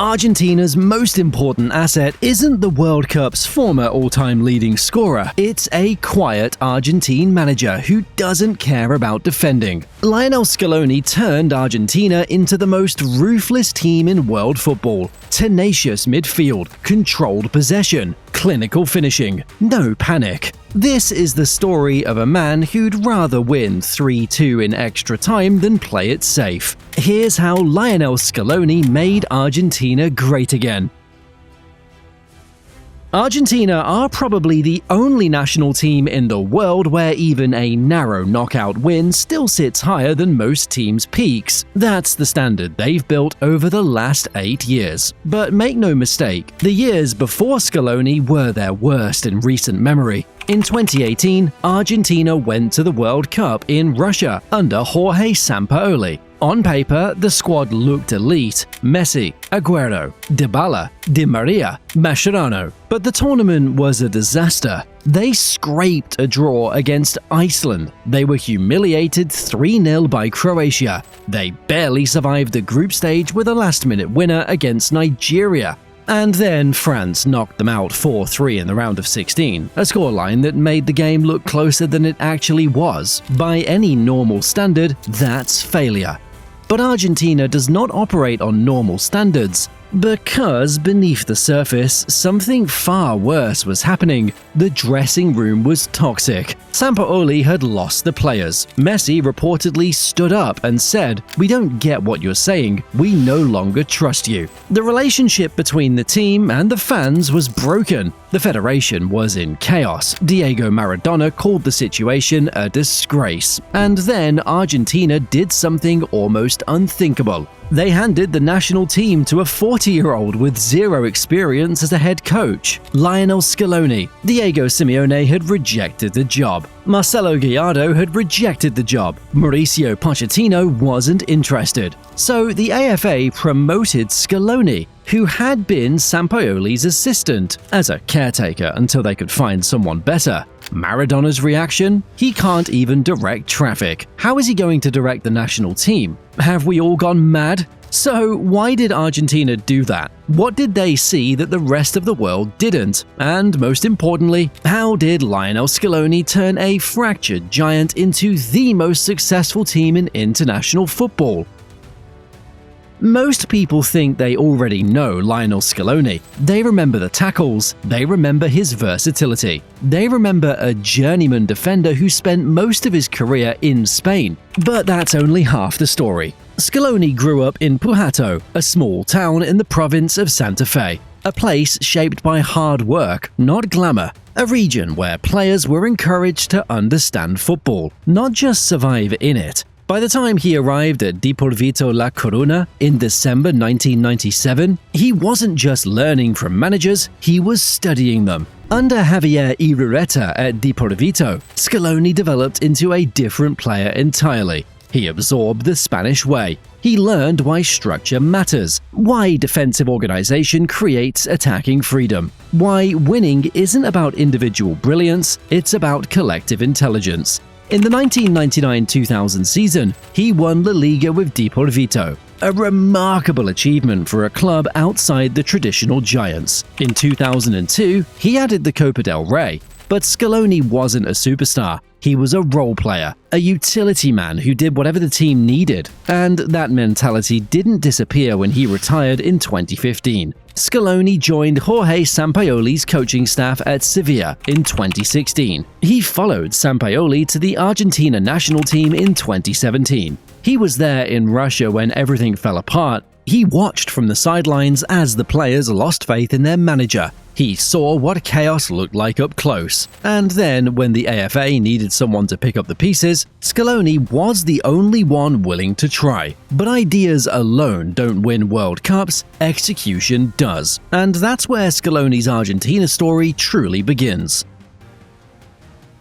Argentina's most important asset isn't the World Cup's former all-time leading scorer. It's a quiet Argentine manager who doesn't care about defending. Lionel Scaloni turned Argentina into the most ruthless team in world football. Tenacious midfield, controlled possession, clinical finishing, no panic. This is the story of a man who'd rather win 3-2 in extra time than play it safe. Here's how Lionel Scaloni made Argentina great again. Argentina are probably the only national team in the world where even a narrow knockout win still sits higher than most teams' peaks. That's the standard they've built over the last 8 years. But make no mistake, the years before Scaloni were their worst in recent memory. In 2018, Argentina went to the World Cup in Russia under Jorge Sampaoli. On paper, the squad looked elite: Messi, Aguero, Dybala, Di Maria, Mascherano. But the tournament was a disaster. They scraped a draw against Iceland. They were humiliated 3-0 by Croatia. They barely survived the group stage with a last-minute winner against Nigeria. And then France knocked them out 4-3 in the round of 16, a scoreline that made the game look closer than it actually was. By any normal standard, that's failure. But Argentina does not operate on normal standards, because beneath the surface, something far worse was happening. The dressing room was toxic. Sampaoli had lost the players. Messi reportedly stood up and said, "We don't get what you're saying. We no longer trust you." The relationship between the team and the fans was broken. The federation was in chaos. Diego Maradona called the situation a disgrace. And then Argentina did something almost unthinkable. They handed the national team to a 40-year-old with zero experience as a head coach, Lionel Scaloni. Diego Simeone had rejected the job. Marcelo Gallardo had rejected the job. Mauricio Pochettino wasn't interested. So the AFA promoted Scaloni, who had been Sampaoli's assistant, as a caretaker until they could find someone better. Maradona's reaction? He can't even direct traffic. How is he going to direct the national team? Have we all gone mad? So why did Argentina do that? What did they see that the rest of the world didn't? And most importantly, how did Lionel Scaloni turn a fractured giant into the most successful team in international football? Most people think they already know Lionel Scaloni. They remember the tackles, they remember his versatility. They remember a journeyman defender who spent most of his career in Spain. But that's only half the story. Scaloni grew up in Pujato, a small town in the province of Santa Fe. A place shaped by hard work, not glamour. A region where players were encouraged to understand football, not just survive in it. By the time he arrived at Deportivo La Coruna in December 1997, he wasn't just learning from managers, he was studying them. Under Javier Irureta at Deportivo, Scaloni developed into a different player entirely. He absorbed the Spanish way. He learned why structure matters, why defensive organization creates attacking freedom, why winning isn't about individual brilliance, it's about collective intelligence. In the 1999-2000 season, he won La Liga with Deportivo, a remarkable achievement for a club outside the traditional giants. In 2002, he added the Copa del Rey, but Scaloni wasn't a superstar. He was a role player, a utility man who did whatever the team needed, and that mentality didn't disappear when he retired in 2015. Scaloni joined Jorge Sampaoli's coaching staff at Sevilla in 2016. He followed Sampaoli to the Argentina national team in 2017. He was there in Russia when everything fell apart. He watched from the sidelines as the players lost faith in their manager. He saw what chaos looked like up close. And then, when the AFA needed someone to pick up the pieces, Scaloni was the only one willing to try. But ideas alone don't win World Cups, execution does. And that's where Scaloni's Argentina story truly begins.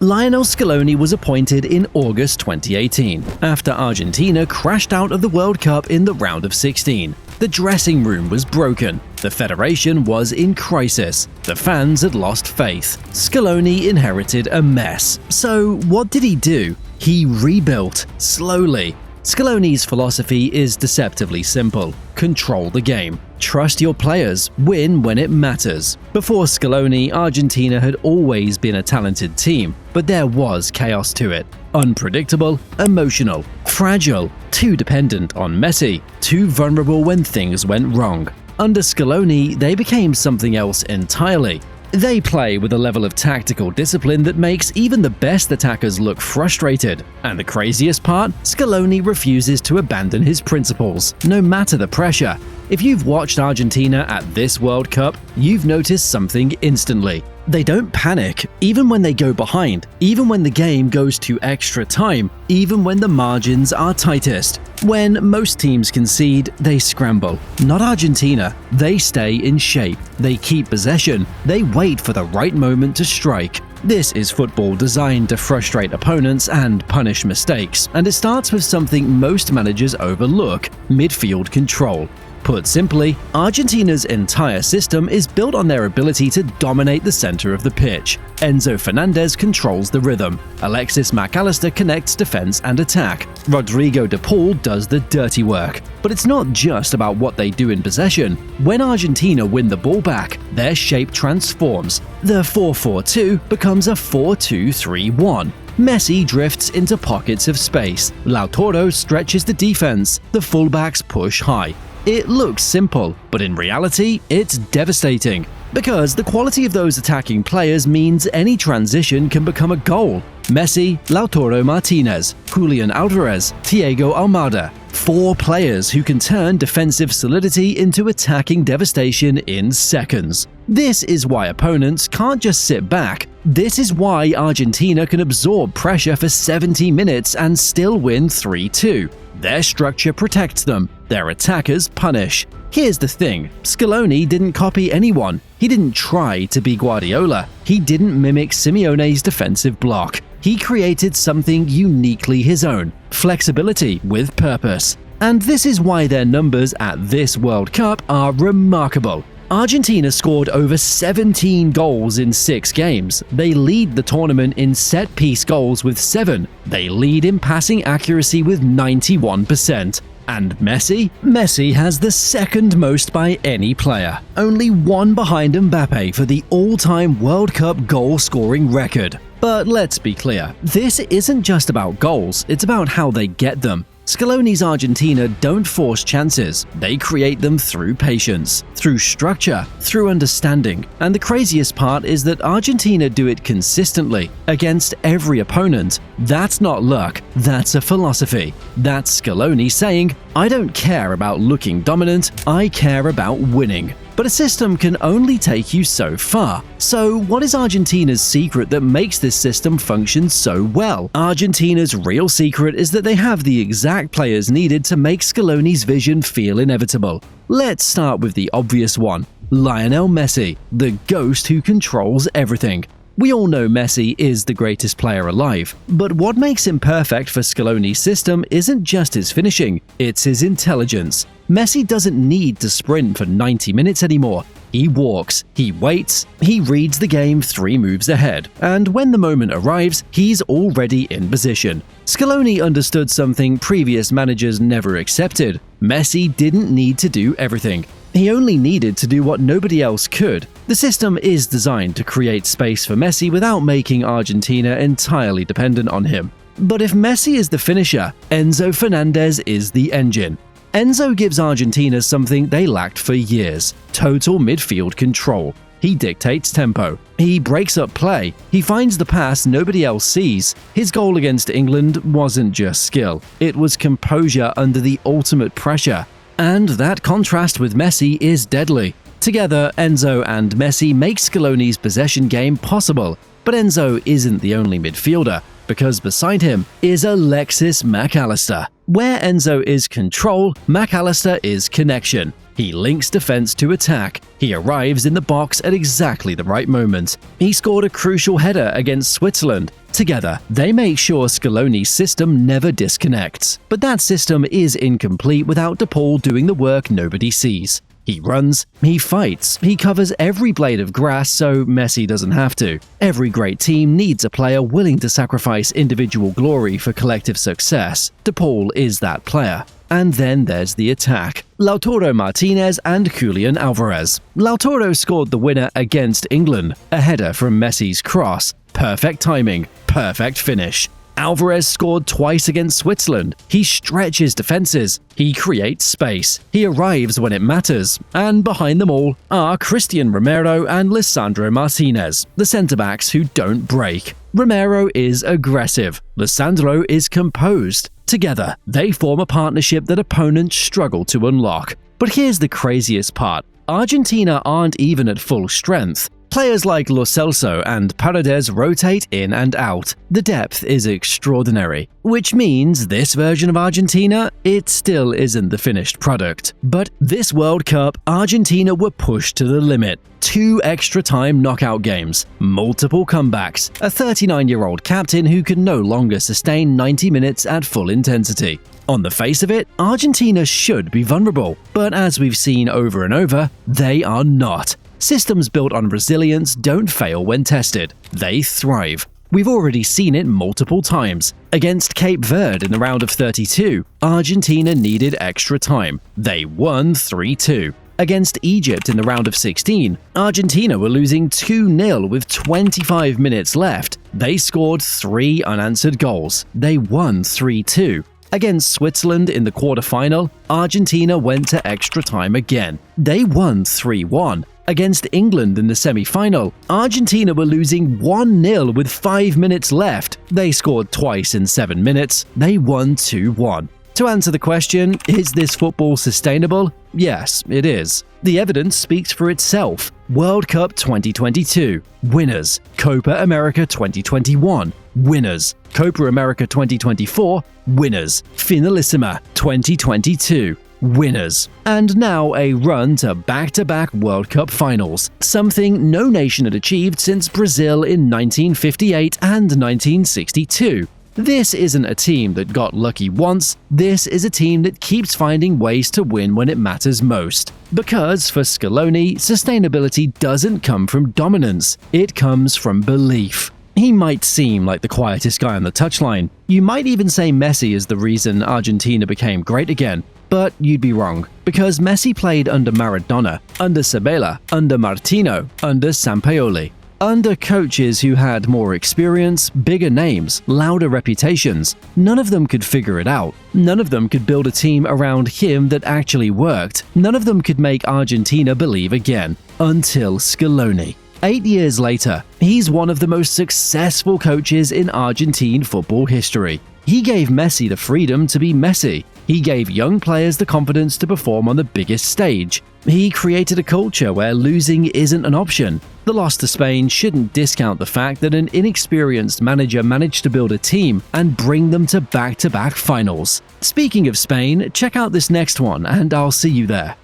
Lionel Scaloni was appointed in August 2018, after Argentina crashed out of the World Cup in the round of 16. The dressing room was broken, the federation was in crisis, the fans had lost faith. Scaloni inherited a mess. So what did he do? He rebuilt, slowly. Scaloni's philosophy is deceptively simple: control the game, trust your players, win when it matters. Before Scaloni, Argentina had always been a talented team, but there was chaos to it. Unpredictable, emotional, fragile, too dependent on Messi, too vulnerable when things went wrong. Under Scaloni, they became something else entirely. They play with a level of tactical discipline that makes even the best attackers look frustrated. And the craziest part? Scaloni refuses to abandon his principles, no matter the pressure. If you've watched Argentina at this World Cup, you've noticed something instantly. They don't panic, even when they go behind, even when the game goes to extra time, even when the margins are tightest. When most teams concede, they scramble. Not Argentina. They stay in shape. They keep possession. They wait for the right moment to strike. This is football designed to frustrate opponents and punish mistakes, and it starts with something most managers overlook: midfield control. Put simply, Argentina's entire system is built on their ability to dominate the center of the pitch. Enzo Fernandez controls the rhythm. Alexis Mac Allister connects defense and attack. Rodrigo de Paul does the dirty work. But it's not just about what they do in possession. When Argentina win the ball back, their shape transforms. The 4-4-2 becomes a 4-2-3-1. Messi drifts into pockets of space. Lautaro stretches the defense. The fullbacks push high. It looks simple, but in reality, it's devastating. Because the quality of those attacking players means any transition can become a goal. Messi, Lautaro Martinez, Julian Alvarez, Thiago Almada. 4 players who can turn defensive solidity into attacking devastation in seconds. This is why opponents can't just sit back. This is why Argentina can absorb pressure for 70 minutes and still win 3-2. Their structure protects them. Their attackers punish. Here's the thing: Scaloni didn't copy anyone. He didn't try to be Guardiola. He didn't mimic Simeone's defensive block. He created something uniquely his own: flexibility with purpose. And this is why their numbers at this World Cup are remarkable. Argentina scored over 17 goals in 6 games. They lead the tournament in set-piece goals with 7. They lead in passing accuracy with 91%. And Messi? Messi has the second most by any player, only 1 behind Mbappe for the all-time World Cup goal-scoring record. But let's be clear, this isn't just about goals, it's about how they get them. Scaloni's Argentina don't force chances, they create them through patience, through structure, through understanding. And the craziest part is that Argentina do it consistently, against every opponent. That's not luck, that's a philosophy. That's Scaloni saying, "I don't care about looking dominant, I care about winning." But a system can only take you so far. So what is Argentina's secret that makes this system function so well? Argentina's real secret is that they have the exact players needed to make Scaloni's vision feel inevitable. Let's start with the obvious one: Lionel Messi, the ghost who controls everything. We all know Messi is the greatest player alive, but what makes him perfect for Scaloni's system isn't just his finishing, it's his intelligence. Messi doesn't need to sprint for 90 minutes anymore. He walks, he waits, he reads the game 3 moves ahead, and when the moment arrives, he's already in position. Scaloni understood something previous managers never accepted. Messi didn't need to do everything. He only needed to do what nobody else could. The system is designed to create space for Messi without making Argentina entirely dependent on him. But if Messi is the finisher, Enzo Fernandez is the engine. Enzo gives Argentina something they lacked for years: total midfield control. He dictates tempo. He breaks up play. He finds the pass nobody else sees. His goal against England wasn't just skill. It was composure under the ultimate pressure. And that contrast with Messi is deadly. Together, Enzo and Messi make Scaloni's possession game possible. But Enzo isn't the only midfielder, because beside him is Alexis Mac Allister. Where Enzo is control, Mac Allister is connection. He links defense to attack. He arrives in the box at exactly the right moment. He scored a crucial header against Switzerland. Together, they make sure Scaloni's system never disconnects. But that system is incomplete without De Paul doing the work nobody sees. He runs, he fights, he covers every blade of grass so Messi doesn't have to. Every great team needs a player willing to sacrifice individual glory for collective success. De Paul is that player. And then there's the attack. Lautaro Martinez and Julian Alvarez. Lautaro scored the winner against England, a header from Messi's cross. Perfect timing, perfect finish. Alvarez scored twice against Switzerland. He stretches defenses. He creates space. He arrives when it matters. And behind them all are Cristian Romero and Lisandro Martinez, the centre-backs who don't break. Romero is aggressive. Lisandro is composed. Together, they form a partnership that opponents struggle to unlock. But here's the craziest part. Argentina aren't even at full strength. Players like Lo Celso and Paredes rotate in and out. The depth is extraordinary, which means this version of Argentina, it still isn't the finished product. But this World Cup, Argentina were pushed to the limit. 2 extra-time knockout games, multiple comebacks, a 39-year-old captain who can no longer sustain 90 minutes at full intensity. On the face of it, Argentina should be vulnerable, but as we've seen over and over, they are not. Systems built on resilience don't fail when tested. They thrive. We've already seen it multiple times. Against Cape Verde in the round of 32, Argentina needed extra time. They won 3-2. Against Egypt in the round of 16, Argentina were losing 2-0 with 25 minutes left. They scored 3 unanswered goals. They won 3-2. Against Switzerland in the quarterfinal, Argentina went to extra time again. They won 3-1. Against England in the semi-final, Argentina were losing 1-0 with 5 minutes left. They scored twice in 7 minutes. They won 2-1. To answer the question, is this football sustainable? Yes, it is. The evidence speaks for itself. World Cup 2022. Winners. Copa America 2021. Winners. Copa America 2024. Winners. Finalissima 2022. Winners. And now a run to back-to-back World Cup finals, something no nation had achieved since Brazil in 1958 and 1962. This isn't a team that got lucky once, this is a team that keeps finding ways to win when it matters most. Because for Scaloni, sustainability doesn't come from dominance, it comes from belief. He might seem like the quietest guy on the touchline. You might even say Messi is the reason Argentina became great again. But you'd be wrong, because Messi played under Maradona, under Sabella, under Martino, under Sampaoli. Under coaches who had more experience, bigger names, louder reputations. None of them could figure it out. None of them could build a team around him that actually worked. None of them could make Argentina believe again. Until Scaloni. 8 years later, he's one of the most successful coaches in Argentine football history. He gave Messi the freedom to be Messi. He gave young players the confidence to perform on the biggest stage. He created a culture where losing isn't an option. The loss to Spain shouldn't discount the fact that an inexperienced manager managed to build a team and bring them to back-to-back finals. Speaking of Spain, check out this next one and I'll see you there.